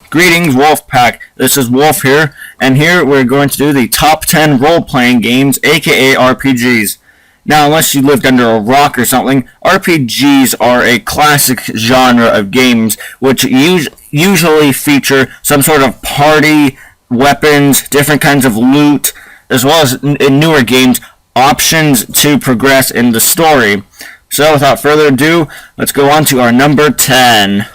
Greetings, Wolfpack. This is Wolf here, and here we're going to do the top 10 role-playing games, aka RPGs. Now, unless you lived under a rock or something, RPGs are a classic genre of games which usually feature some sort of party, weapons, different kinds of loot, as well as in newer games, options to progress in the story. So, without further ado, let's go on to our number 10.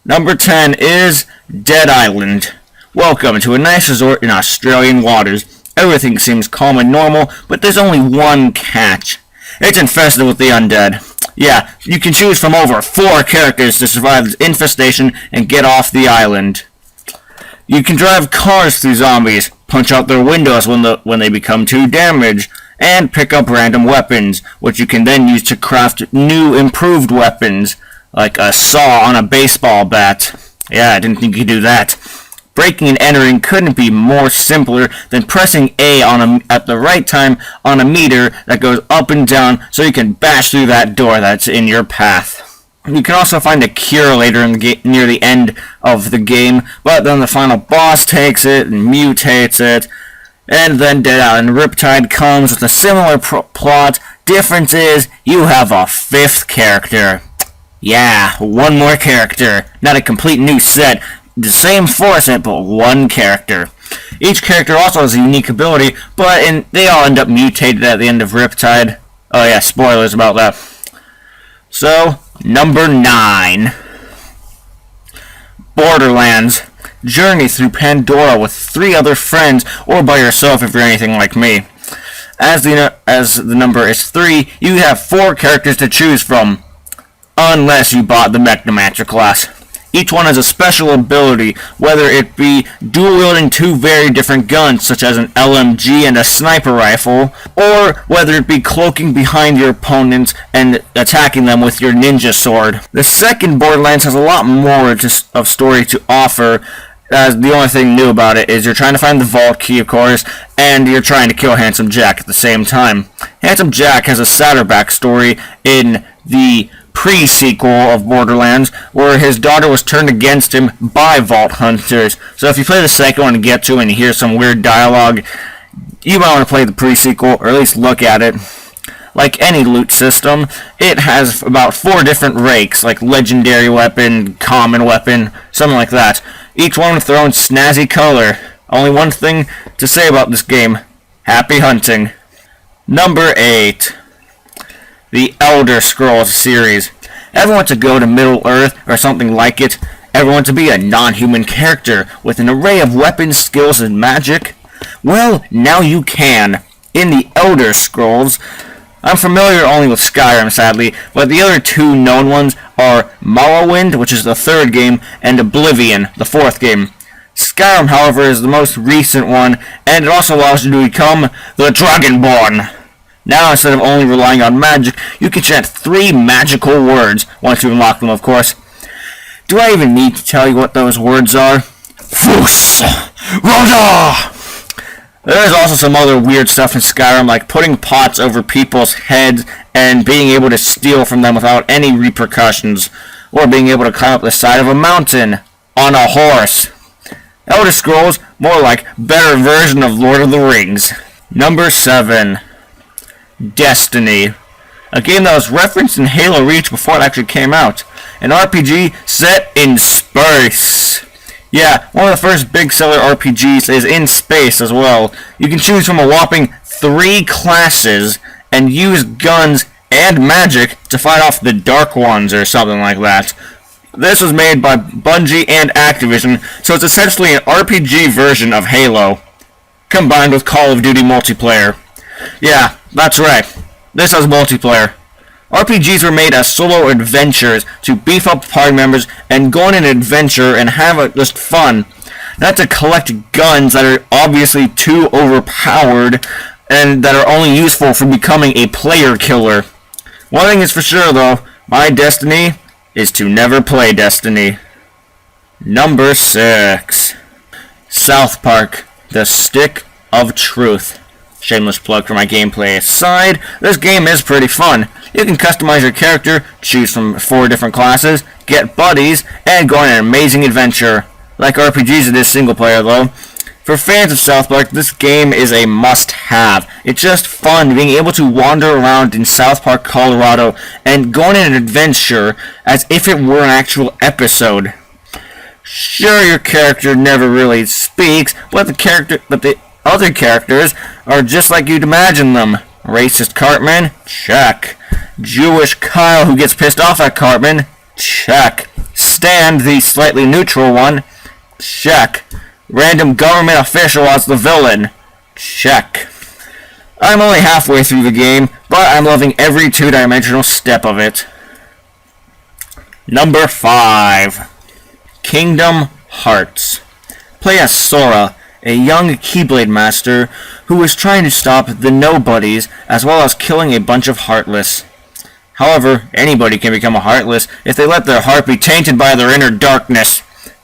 Number 10 is Dead Island. Welcome to a nice resort in Australian waters. Everything seems calm and normal, but there's only one catch. It's infested with the undead. Yeah, you can choose from over 4 characters to survive this infestation and get off the island. You can drive cars through zombies, punch out their windows when they become too damaged, and pick up random weapons, which you can then use to craft new improved weapons, like a saw on a baseball bat. Yeah, I didn't think you could do that. Breaking and entering couldn't be more simpler than pressing A at the right time on a meter that goes up and down so you can bash through that door that's in your path. You can also find a cure later near the end of the game, but then the final boss takes it and mutates it. And then Dead Island Riptide comes with a similar plot. Difference is, you have a 5th character. Yeah, one more character. Not a complete new set. The same 4 set, but one character. Each character also has a unique ability, but they all end up mutated at the end of Riptide. Oh yeah, spoilers about that. So, number 9. Borderlands. Journey through Pandora with 3 other friends, or by yourself if you're anything like me. As the number is 3, you have 4 characters to choose from, unless you bought the Mechnomancer class. Each one has a special ability, whether it be dual-wielding 2 very different guns, such as an LMG and a sniper rifle, or whether it be cloaking behind your opponents and attacking them with your ninja sword. The second Borderlands has a lot more of story to offer, as the only thing new about it is you're trying to find the vault key, of course, and you're trying to kill Handsome Jack at the same time. Handsome Jack has a sadder backstory in the pre-sequel of Borderlands, where his daughter was turned against him by Vault Hunters. So if you play the second one and get to it and you hear some weird dialogue, you might want to play the pre-sequel, or at least look at it. Like any loot system, it has about 4 different rakes, like legendary weapon, common weapon, something like that. Each one with their own snazzy color. Only one thing to say about this game: happy hunting. Number 8. The Elder Scrolls series. Ever want to go to Middle-earth or something like it? Ever want to be a non-human character with an array of weapons, skills, and magic? Well, now you can. In the Elder Scrolls, I'm familiar only with Skyrim, sadly, but the other 2 known ones are Morrowind, which is the 3rd game, and Oblivion, the 4th game. Skyrim, however, is the most recent one, and it also allows you to become the Dragonborn. Now, instead of only relying on magic, you can chant 3 magical words, once you unlock them, of course. Do I even need to tell you what those words are? Fus Roda! There's also some other weird stuff in Skyrim, like putting pots over people's heads and being able to steal from them without any repercussions, or being able to climb up the side of a mountain on a horse. Elder Scrolls, more like better version of Lord of the Rings. Number 7. Destiny. A game that was referenced in Halo Reach before it actually came out. An RPG set in space. Yeah, one of the first big seller RPGs is in space as well. You can choose from a whopping 3 classes and use guns and magic to fight off the Dark Ones or something like that. This was made by Bungie and Activision, so it's essentially an RPG version of Halo, combined with Call of Duty multiplayer. Yeah, that's right. This has multiplayer. RPGs were made as solo adventures to beef up party members and go on an adventure and have just fun. Not to collect guns that are obviously too overpowered and that are only useful for becoming a player killer. One thing is for sure though, my destiny is to never play Destiny. Number 6. South Park: The Stick of Truth. Shameless plug for my gameplay aside, this game is pretty fun. You can customize your character, choose from 4 different classes, get buddies, and go on an amazing adventure. Like RPGs, it is single player though. For fans of South Park, this game is a must-have. It's just fun being able to wander around in South Park, Colorado, and go on an adventure as if it were an actual episode. Sure, your character never really speaks, but the other characters are just like you'd imagine them. Racist Cartman? Check. Jewish Kyle who gets pissed off at Cartman? Check. Stan, the slightly neutral one? Check. Random government official as the villain? Check. I'm only halfway through the game, but I'm loving every two-dimensional step of it. Number 5. Kingdom Hearts. Play as Sora, a young Keyblade master who is trying to stop the Nobodies as well as killing a bunch of Heartless. However, anybody can become a Heartless if they let their heart be tainted by their inner darkness,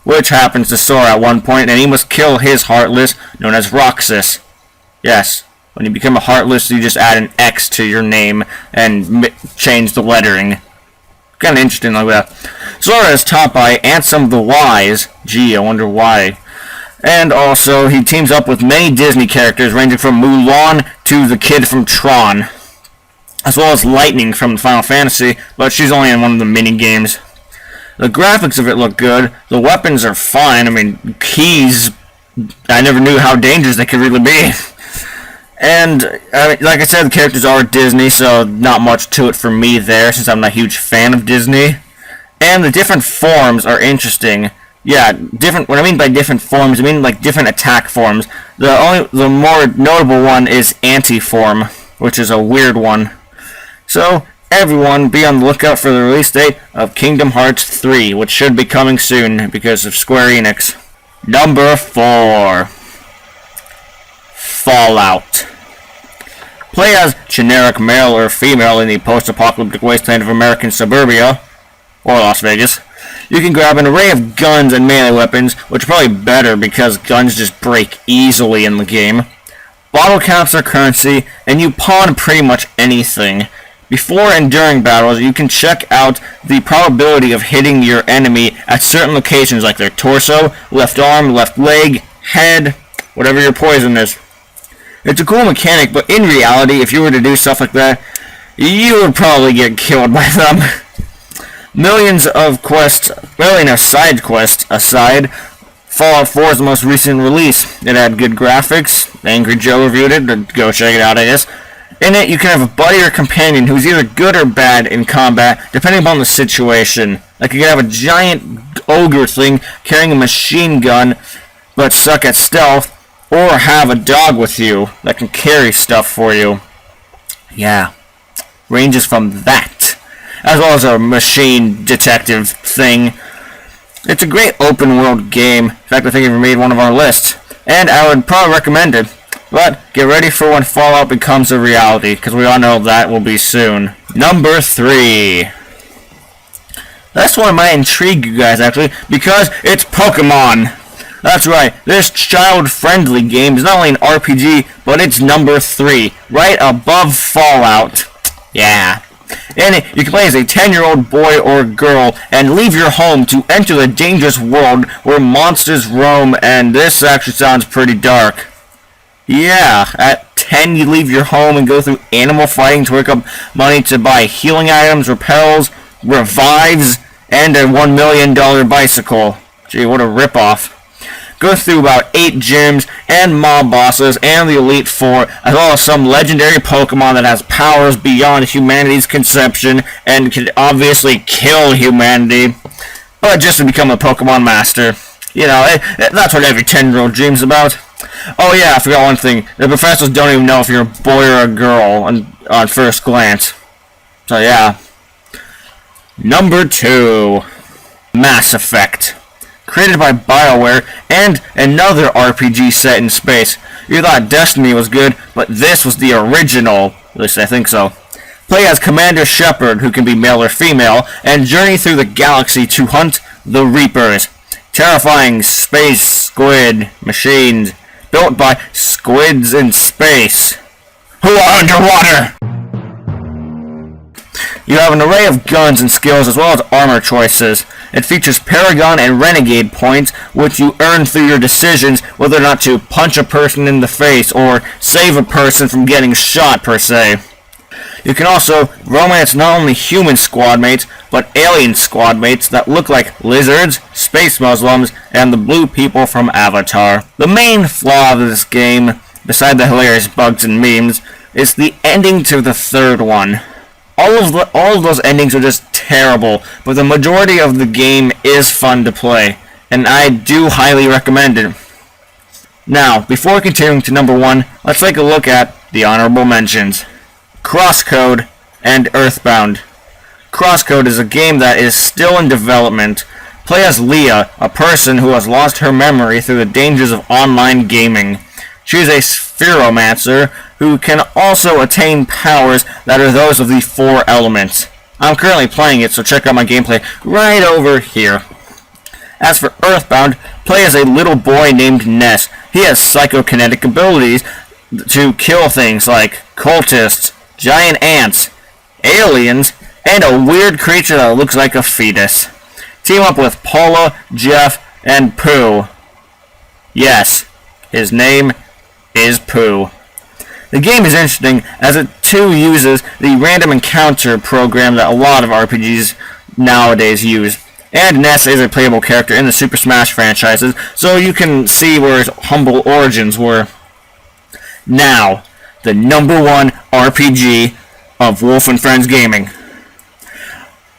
which happens to Sora at one point, and he must kill his Heartless, known as Roxas. Yes, when you become a Heartless, you just add an X to your name and change the lettering. Kind of interesting like that. Sora is taught by Ansem the Wise. Gee, I wonder why. And also, he teams up with many Disney characters, ranging from Mulan to the kid from Tron, as well as Lightning from Final Fantasy, but she's only in one of the mini-games. The graphics of it look good. The weapons are fine. I mean, keys, I never knew how dangerous they could really be. And, like I said, the characters are Disney, so not much to it for me there, since I'm not a huge fan of Disney. And the different forms are interesting. Yeah, what I mean by different forms, I mean like different attack forms. The more notable one is Anti-Form, which is a weird one. So, everyone be on the lookout for the release date of Kingdom Hearts 3, which should be coming soon because of Square Enix. Number 4. Fallout. Play as generic male or female in the post-apocalyptic wasteland of American suburbia, or Las Vegas. You can grab an array of guns and melee weapons, which are probably better because guns just break easily in the game. Bottle caps are currency, and you pawn pretty much anything. Before and during battles, you can check out the probability of hitting your enemy at certain locations like their torso, left arm, left leg, head, whatever your poison is. It's a cool mechanic, but in reality, if you were to do stuff like that, you would probably get killed by them. Millions of side quests aside, Fallout 4 is the most recent release. It had good graphics. Angry Joe reviewed it, but go check it out, I guess. In it, you can have a buddy or companion who's either good or bad in combat, depending upon the situation. Like, you can have a giant ogre thing carrying a machine gun, but suck at stealth, or have a dog with you that can carry stuff for you. Yeah, ranges from that, as well as a machine detective thing. It's a great open world game. In fact, I think it made one of our lists, and I would probably recommend it. But get ready for when Fallout becomes a reality, because we all know that will be soon. Number 3. This one might intrigue you guys, actually, because it's Pokemon. That's right, this child-friendly game is not only an RPG, but it's number 3, right above Fallout. Yeah. In it, you can play as a 10-year-old boy or girl and leave your home to enter the dangerous world where monsters roam, and this actually sounds pretty dark. Yeah, at 10 you leave your home and go through animal fighting to work up money to buy healing items, repels, revives, and a $1 million bicycle. Gee, what a ripoff. Go through about 8 gyms and mob bosses and the Elite Four, as well as some legendary Pokemon that has powers beyond humanity's conception and can obviously kill humanity, but just to become a Pokemon master. You know, that's what every 10-year-old dreams about. Oh yeah, I forgot one thing. The professors don't even know if you're a boy or a girl on first glance. So yeah. Number 2. Mass Effect. Created by BioWare and another RPG set in space. You thought Destiny was good, but this was the original. At least I think so. Play as Commander Shepard, who can be male or female, and journey through the galaxy to hunt the Reapers. Terrifying space squid machines built by squids in space who are underwater. You have an array of guns and skills as well as armor choices. It features Paragon and Renegade points, which you earn through your decisions whether or not to punch a person in the face or save a person from getting shot per se. You can also romance not only human squad mates, but alien squad mates that look like lizards, space Muslims, and the blue people from Avatar. The main flaw of this game, beside the hilarious bugs and memes, is the ending to the third one. All of those endings are just terrible, but the majority of the game is fun to play, and I do highly recommend it. Now, before continuing to number 1, let's take a look at the honorable mentions. Crosscode and Earthbound. Crosscode is a game that is still in development. Play as Leah, a person who has lost her memory through the dangers of online gaming. She is a spheromancer who can also attain powers that are those of the 4 elements. I'm currently playing it, so check out my gameplay right over here. As for Earthbound, play as a little boy named Ness. He has psychokinetic abilities to kill things like cultists, giant ants, aliens, and a weird creature that looks like a fetus. Team up with Paula, Jeff, and Pooh. Yes, his name is Pooh. The game is interesting as it too uses the random encounter program that a lot of RPGs nowadays use. And Ness is a playable character in the Super Smash franchises, so you can see where his humble origins were. Now, the number 1 RPG of Wolf and Friends Gaming.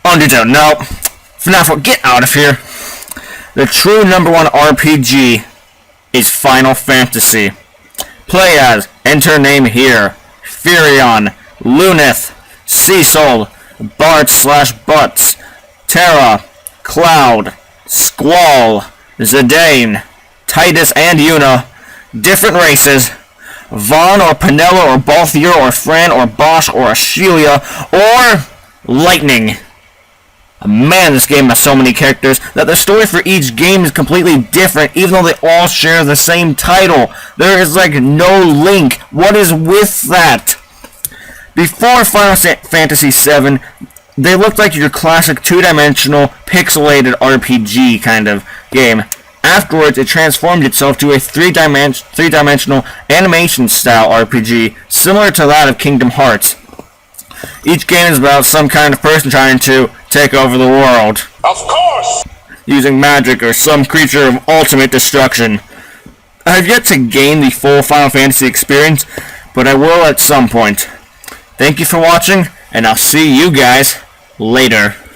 Undertale, no. FNAF, get out of here. The true number 1 RPG is Final Fantasy. Play as, enter name here, Furion, Luneth, Cecil, Bart/Butts, Terra, Cloud, Squall, Zidane, Titus and Yuna, different races, Vaughn or Penelo or Balthier or Fran or Bosch or Ashelia or Lightning. Man, this game has so many characters that the story for each game is completely different, even though they all share the same title. There is like no link. What is with that? Before Final Fantasy VII, they looked like your classic 2-dimensional pixelated RPG kind of game. Afterwards, it transformed itself to a 3-dimensional animation-style RPG, similar to that of Kingdom Hearts. Each game is about some kind of person trying to take over the world. Of course! Using magic or some creature of ultimate destruction. I have yet to gain the full Final Fantasy experience, but I will at some point. Thank you for watching, and I'll see you guys later.